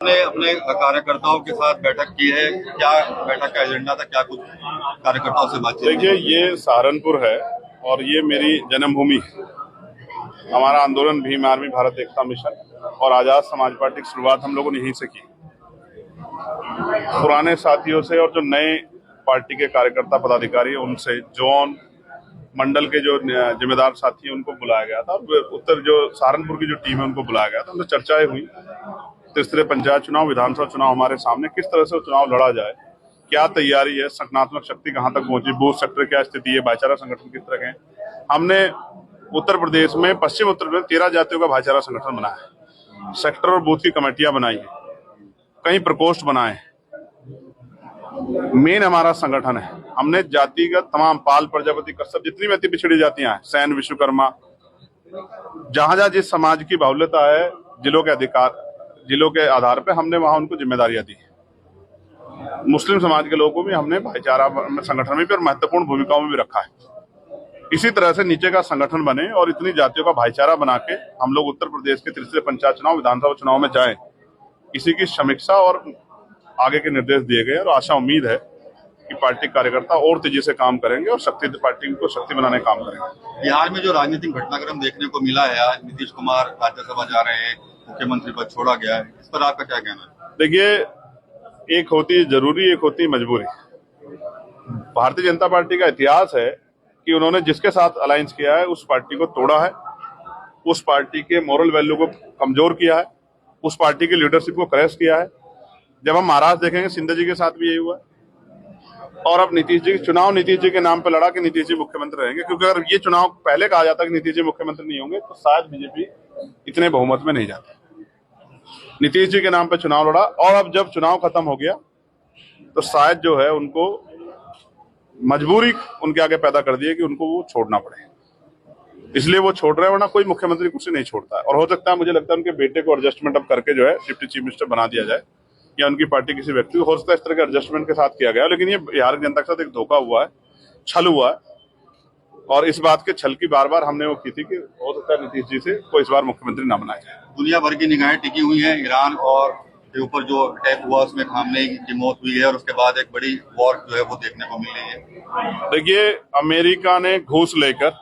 ने अपने कार्यकर्ताओं के साथ बैठक की है। क्या बैठक का एजेंडा था, क्या कुछ कार्यकर्ताओं से बातचीत? देखिए, ये सहारनपुर है और ये मेरी जन्मभूमि है। हमारा आंदोलन भीम आर्मी भारत एकता मिशन और आजाद समाज पार्टी की शुरुआत हम लोगों ने यहीं से की। पुराने साथियों से और जो नए पार्टी के कार्यकर्ता पदाधिकारी उनसे, जोन मंडल के जो जिम्मेदार साथी हैं उनको बुलाया गया था। उत्तर जो सहारनपुर की जो टीम है उनको बुलाया गया था। उनसे चर्चाएं हुई। तीसरे पंचायत चुनाव, विधानसभा चुनाव हमारे सामने, किस तरह से चुनाव लड़ा जाए, क्या तैयारी है, संगठनात्मक शक्ति कहां तक पहुंची, बूथ सेक्टर क्या स्थिति है, भाईचारा संगठन किस तरह के हैं। हमने उत्तर प्रदेश में, पश्चिम उत्तर प्रदेश 13 जातियों का भाईचारा संगठन बनाया है। सेक्टर और बूथ की कमेटियां बनाई है, कई प्रकोष्ठ बनाए हैं। मेन हमारा संगठन है। हमने जातिगत तमाम पाल, प्रजापति, कश्यप, जितनी भी अति पिछड़ी जातियां हैं, सैन, विश्वकर्मा, जहां जहां जिस समाज की बाहुल्यता है, जिलों के आधार पे हमने वहां उनको जिम्मेदारियां दी। मुस्लिम समाज के लोगों को भी हमने भाईचारा संगठन में भी और महत्वपूर्ण भूमिकाओं में भी रखा है। इसी तरह से नीचे का संगठन बने और इतनी जातियों का भाईचारा बना के हम लोग उत्तर प्रदेश के तीसरे पंचायत चुनाव, विधानसभा चुनाव में जाएं। इसी की समीक्षा और आगे के निर्देश दिए गए और आशा उम्मीद है कि पार्टी कार्यकर्ता और तेजी से काम करेंगे और पार्टी को शक्ति बनाने का काम करेंगे। बिहार में जो राजनीतिक घटनाक्रम देखने को मिला है, आज नीतीश कुमार राज्यसभा जा रहे हैं, मुख्यमंत्री पद छोड़ा गया है, इस पर आपका क्या कहना है? देखिए, एक होती जरूरी, एक होती मजबूरी। भारतीय जनता पार्टी का इतिहास है कि उन्होंने जिसके साथ अलायंस किया है उस पार्टी को तोड़ा है, उस पार्टी के मोरल वैल्यू को कमजोर किया है, उस पार्टी की लीडरशिप को क्रैश किया है। जब हम महाराष्ट्र देखेंगे, शिंदे जी के साथ भी यही हुआ है। और अब नीतीश जी के नाम पर लड़ा कि नीतीश जी मुख्यमंत्री रहेंगे, क्योंकि अगर ये चुनाव पहले कहा जाता कि नीतीश जी मुख्यमंत्री नहीं होंगे तो शायद बीजेपी इतने बहुमत में नहीं जाती। नीतीश जी के नाम पर चुनाव लड़ा और अब जब चुनाव खत्म हो गया तो शायद जो है उनको मजबूरी उनके आगे पैदा कर दी है कि उनको वो छोड़ना पड़े, इसलिए वो छोड़ रहे हैं। वरना कोई मुख्यमंत्री कुर्सी नहीं छोड़ता है। और हो सकता है, मुझे लगता है उनके बेटे को एडजस्टमेंट अब करके जो है डिप्टी चीफ मिनिस्टर बना दिया जाए, या उनकी पार्टी किसी व्यक्ति को, हो सकता है इस तरह के एडजस्टमेंट के साथ किया गया। लेकिन ये बिहार की जनता के साथ एक धोखा हुआ है, छल हुआ है, और इस बात के छल की बार बार हमने वो की थी कि हो सकता है नीतीश जी से कोई इस बार मुख्यमंत्री ना बनाया जाए। दुनिया भर की निगाहें टिकी हुई हैं ईरान और के ऊपर जो अटैक हुआ उसमें खामनेई की मौत हुई है और उसके बाद एक बड़ी वॉर जो है वो देखने को मिल रही है। देखिए, अमेरिका ने घूस लेकर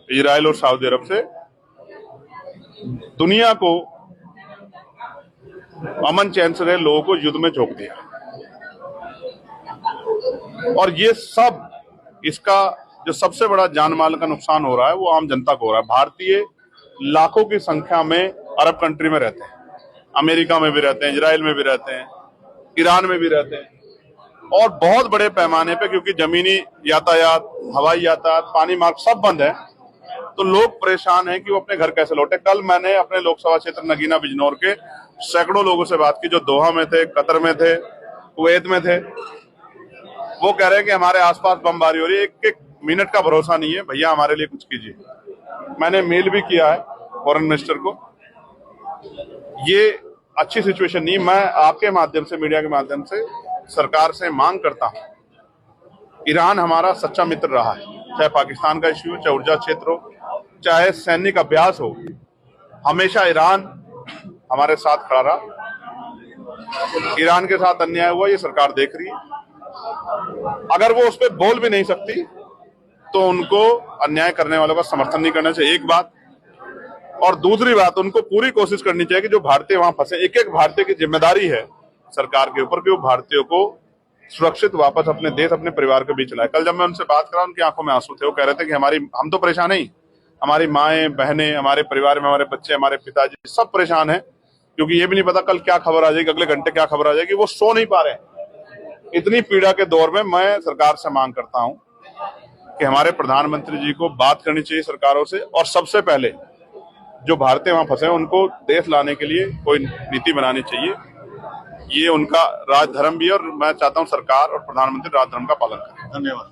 इजराइल और सऊदी अरब से दुनिया को, अमन चैन से रहे लोगों को युद्ध में झोंक दिया। और ये सब, इसका जो सबसे बड़ा जान माल का नुकसान हो रहा है वो आम जनता को हो रहा है। भारतीय लाखों की संख्या में अरब कंट्री में रहते हैं, अमेरिका में भी रहते हैं, इजराइल में भी रहते हैं, ईरान में भी रहते हैं, और बहुत बड़े पैमाने पे, क्योंकि जमीनी यातायात, हवाई यातायात, पानी मार्ग सब बंद है, तो लोग परेशान हैं कि वो अपने घर कैसे लौटे। कल मैंने अपने लोकसभा क्षेत्र नगीना बिजनौर के सैकड़ों लोगों से बात की जो दोहा में थे, कतर में थे, कुवैत में थे। वो कह रहे हैं कि हमारे आसपास बमबारी हो रही है, एक एक मिनट का भरोसा नहीं है, भैया हमारे लिए कुछ कीजिए। मैंने मेल भी किया है फॉरेन मिनिस्टर को। ये अच्छी सिचुएशन नहीं। मैं आपके माध्यम से, मीडिया के माध्यम से सरकार से मांग करता हूं, ईरान हमारा सच्चा मित्र रहा है, चाहे पाकिस्तान का इश्यू हो, चाहे ऊर्जा क्षेत्र हो, चाहे सैनिक अभ्यास हो, हमेशा ईरान हमारे साथ खड़ा रहा। ईरान के साथ अन्याय हुआ, ये सरकार देख रही है। अगर वो उस पर बोल भी नहीं सकती तो उनको अन्याय करने वालों का समर्थन नहीं करना चाहिए, एक बात। और दूसरी बात, उनको पूरी कोशिश करनी चाहिए कि जो भारतीय वहां फंसे, एक एक भारतीय की जिम्मेदारी है सरकार के ऊपर कि वो भारतीयों को सुरक्षित वापस अपने देश, अपने परिवार के बीच लाए। कल जब मैं उनसे बात करा, उनकी आंखों में आंसू थे। वो कह रहे थे कि हम तो परेशान नहीं, हमारी माएं, बहनें, हमारे परिवार में हमारे बच्चे, हमारे पिताजी सब परेशान हैं, क्योंकि ये भी नहीं पता कल क्या खबर आ जाएगी, अगले घंटे क्या खबर आ जाएगी। वो सो नहीं पा रहे हैं। इतनी पीड़ा के दौर में मैं सरकार से मांग करता हूं कि हमारे प्रधानमंत्री जी को बात करनी चाहिए सरकारों से, और सबसे पहले जो भारतीय वहां फंसे हैं उनको देश लाने के लिए कोई नीति बनानी चाहिए। ये उनका राजधर्म भी है और मैं चाहता हूं सरकार और प्रधानमंत्री राजधर्म का पालन करें। धन्यवाद।